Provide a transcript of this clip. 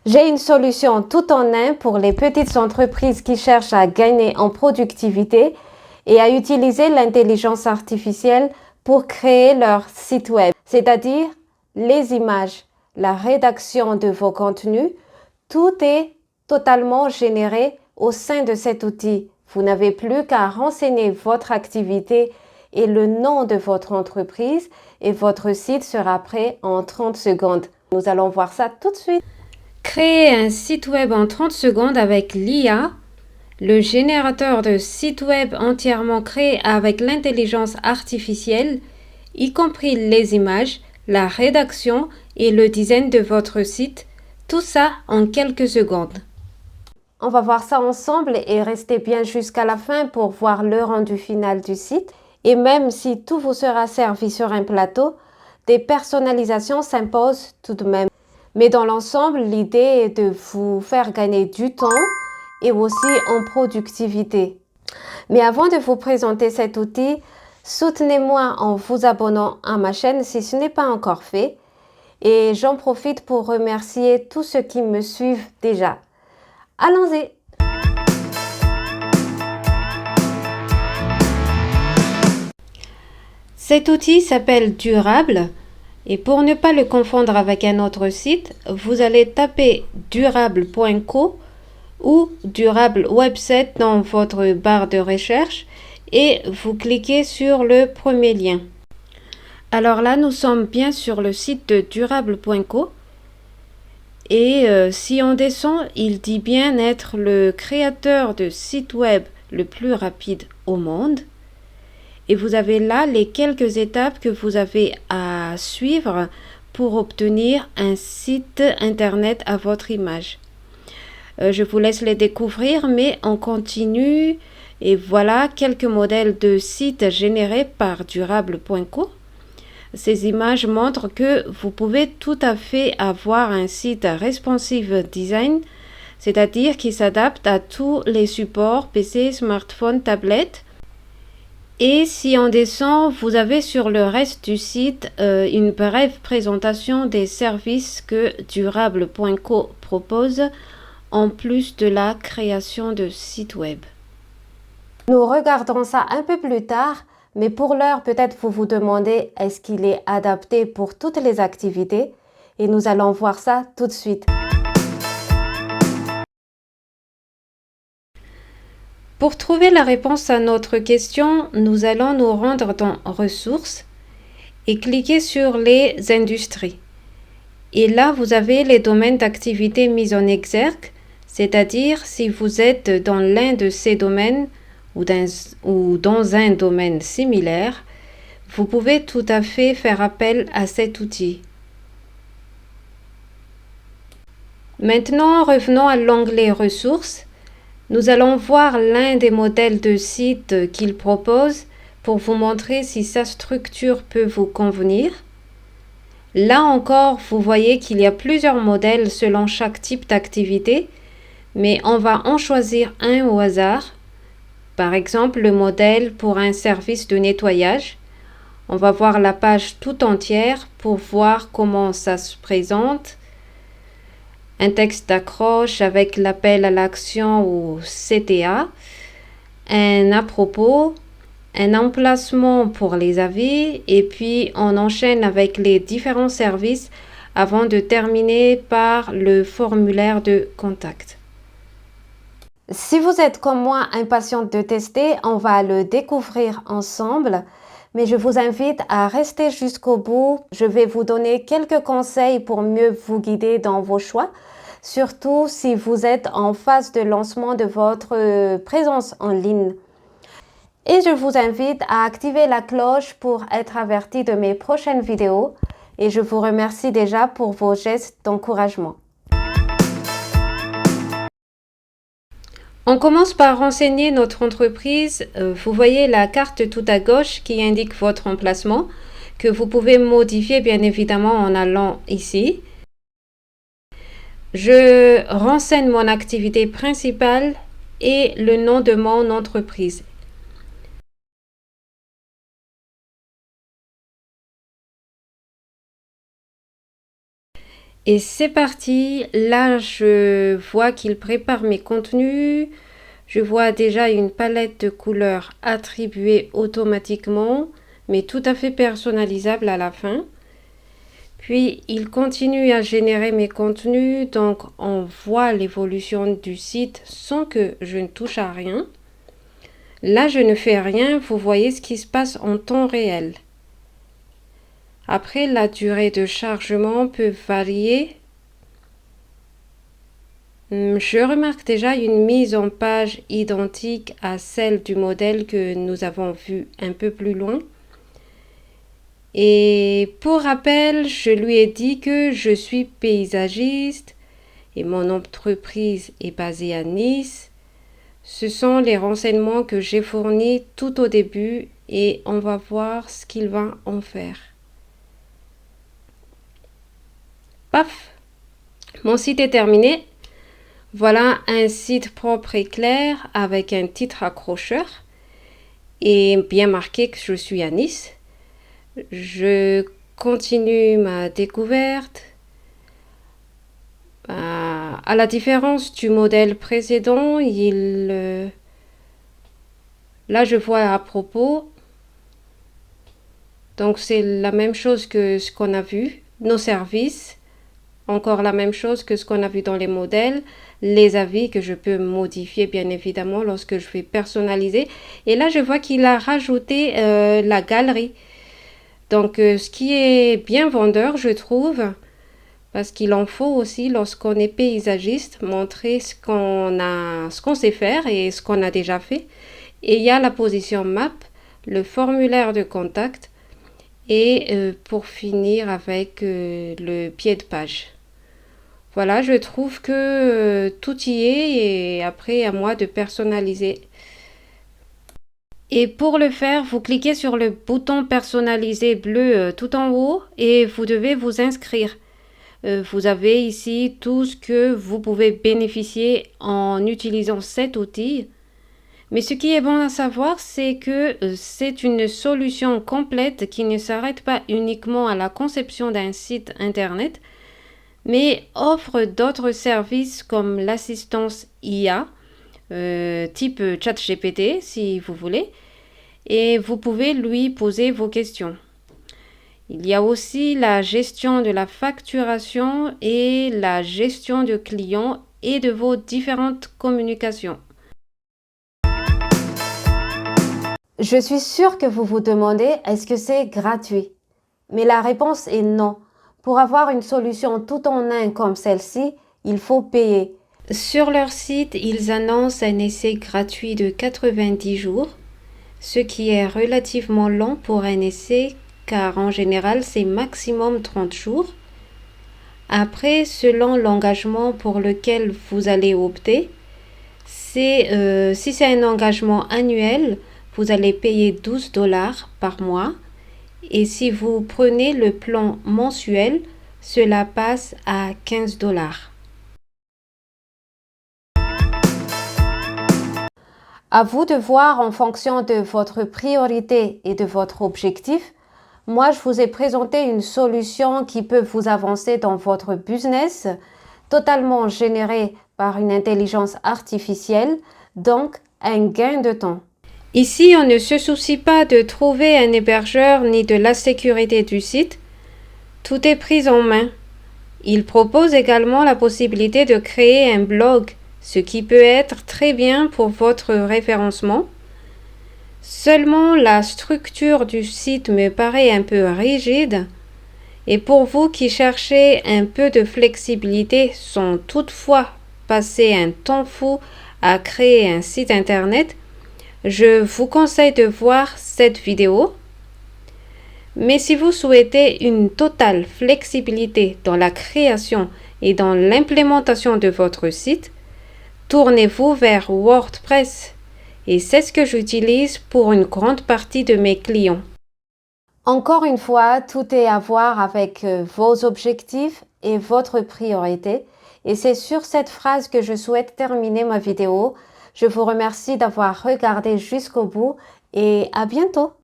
J'ai une solution tout en un pour les petites entreprises qui cherchent à gagner en productivité et à utiliser l'intelligence artificielle pour créer leur site web, c'est-à-dire les images, la rédaction de vos contenus. Tout est totalement généré au sein de cet outil. Vous n'avez plus qu'à renseigner votre activité et le nom de votre entreprise et votre site sera prêt en 30 secondes. Nous allons voir ça tout de suite. Créer un site web en 30 secondes avec l'IA, le générateur de sites web entièrement créé avec l'intelligence artificielle, y compris les images, la rédaction et le design de votre site, tout ça en quelques secondes. On va voir ça ensemble et restez bien jusqu'à la fin pour voir le rendu final du site. Et même si tout vous sera servi sur un plateau, des personnalisations s'imposent tout de même. Mais dans l'ensemble, l'idée est de vous faire gagner du temps et aussi en productivité. Mais avant de vous présenter cet outil, soutenez-moi en vous abonnant à ma chaîne si ce n'est pas encore fait. Et j'en profite pour remercier tous ceux qui me suivent déjà. Allons-y! Cet outil s'appelle Durable. Et pour ne pas le confondre avec un autre site, vous allez taper durable.co ou durable website dans votre barre de recherche et vous cliquez sur le premier lien. Alors là, nous sommes bien sur le site de durable.co et si on descend, il dit bien être le créateur de site web le plus rapide au monde. Et vous avez là les quelques étapes que vous avez à suivre pour obtenir un site internet à votre image. Je vous laisse les découvrir, mais on continue. Et voilà quelques modèles de sites générés par durable.co. Ces images montrent que vous pouvez tout à fait avoir un site responsive design, c'est-à-dire qui s'adapte à tous les supports PC, smartphone, tablette. Et si on descend, vous avez sur le reste du site une brève présentation des services que durable.co propose en plus de la création de sites web. Nous regarderons ça un peu plus tard, mais pour l'heure, peut-être vous vous demandez est-ce qu'il est adapté pour toutes les activités? Et nous allons voir ça tout de suite. Pour trouver la réponse à notre question, nous allons nous rendre dans Ressources et cliquer sur les industries. Et là, vous avez les domaines d'activité mis en exergue, c'est-à-dire si vous êtes dans l'un de ces domaines ou dans un domaine similaire, vous pouvez tout à fait faire appel à cet outil. Maintenant, revenons à l'onglet Ressources. Nous allons voir l'un des modèles de site qu'il propose pour vous montrer si sa structure peut vous convenir. Là encore, vous voyez qu'il y a plusieurs modèles selon chaque type d'activité, mais on va en choisir un au hasard. Par exemple, le modèle pour un service de nettoyage. On va voir la page tout entière pour voir comment ça se présente. Un texte d'accroche avec l'appel à l'action ou CTA, un à propos, un emplacement pour les avis et puis on enchaîne avec les différents services avant de terminer par le formulaire de contact. Si vous êtes comme moi impatiente de tester, on va le découvrir ensemble. Mais je vous invite à rester jusqu'au bout. Je vais vous donner quelques conseils pour mieux vous guider dans vos choix, surtout si vous êtes en phase de lancement de votre présence en ligne. Et je vous invite à activer la cloche pour être averti de mes prochaines vidéos. Et je vous remercie déjà pour vos gestes d'encouragement. On commence par renseigner notre entreprise. Vous voyez la carte tout à gauche qui indique votre emplacement, que vous pouvez modifier bien évidemment en allant ici. Je renseigne mon activité principale et le nom de mon entreprise. Et c'est parti. Là, je vois qu'il prépare mes contenus. Je vois déjà une palette de couleurs attribuée automatiquement, mais tout à fait personnalisable à la fin. Puis, il continue à générer mes contenus, donc on voit l'évolution du site sans que je ne touche à rien. Là, je ne fais rien, vous voyez ce qui se passe en temps réel. Après, la durée de chargement peut varier. Je remarque déjà une mise en page identique à celle du modèle que nous avons vu un peu plus loin. Et pour rappel, je lui ai dit que je suis paysagiste et mon entreprise est basée à Nice. Ce sont les renseignements que j'ai fournis tout au début et on va voir ce qu'il va en faire. Paf! Mon site est terminé. Voilà un site propre et clair avec un titre accrocheur et bien marqué que je suis à Nice. Je continue ma découverte. À la différence du modèle précédent, là je vois à propos. Donc c'est la même chose que ce qu'on a vu. Nos services. Encore la même chose que ce qu'on a vu dans les modèles, les avis que je peux modifier bien évidemment lorsque je vais personnaliser. Et là, je vois qu'il a rajouté la galerie. Donc, ce qui est bien vendeur, je trouve, parce qu'il en faut aussi lorsqu'on est paysagiste, montrer ce qu'on sait faire et ce qu'on a déjà fait. Et il y a la position map, le formulaire de contact et pour finir avec le pied de page. Voilà, je trouve que tout y est et après à moi de personnaliser. Et pour le faire, vous cliquez sur le bouton personnaliser bleu tout en haut et vous devez vous inscrire. Vous avez ici tout ce que vous pouvez bénéficier en utilisant cet outil. Mais ce qui est bon à savoir, c'est que c'est une solution complète qui ne s'arrête pas uniquement à la conception d'un site internet, mais offre d'autres services comme l'assistance IA, type ChatGPT si vous voulez, et vous pouvez lui poser vos questions. Il y a aussi la gestion de la facturation et la gestion de clients et de vos différentes communications. Je suis sûre que vous vous demandez, est-ce que c'est gratuit? Mais la réponse est non. Pour avoir une solution tout en un comme celle-ci, il faut payer. Sur leur site, ils annoncent un essai gratuit de 90 jours, ce qui est relativement long pour un essai car en général c'est maximum 30 jours. Après, selon l'engagement pour lequel vous allez opter, si c'est un engagement annuel, vous allez payer 12 $ par mois. Et si vous prenez le plan mensuel, cela passe à 15 $. À vous de voir en fonction de votre priorité et de votre objectif. Moi, je vous ai présenté une solution qui peut vous avancer dans votre business, totalement générée par une intelligence artificielle, donc un gain de temps. Ici, on ne se soucie pas de trouver un hébergeur ni de la sécurité du site. Tout est pris en main. Il propose également la possibilité de créer un blog, ce qui peut être très bien pour votre référencement. Seulement, la structure du site me paraît un peu rigide. Et pour vous qui cherchez un peu de flexibilité sans toutefois passer un temps fou à créer un site internet, je vous conseille de voir cette vidéo. Mais si vous souhaitez une totale flexibilité dans la création et dans l'implémentation de votre site, tournez-vous vers WordPress. Et c'est ce que j'utilise pour une grande partie de mes clients. Encore une fois, tout est à voir avec vos objectifs et votre priorité. Et c'est sur cette phrase que je souhaite terminer ma vidéo. Je vous remercie d'avoir regardé jusqu'au bout et à bientôt.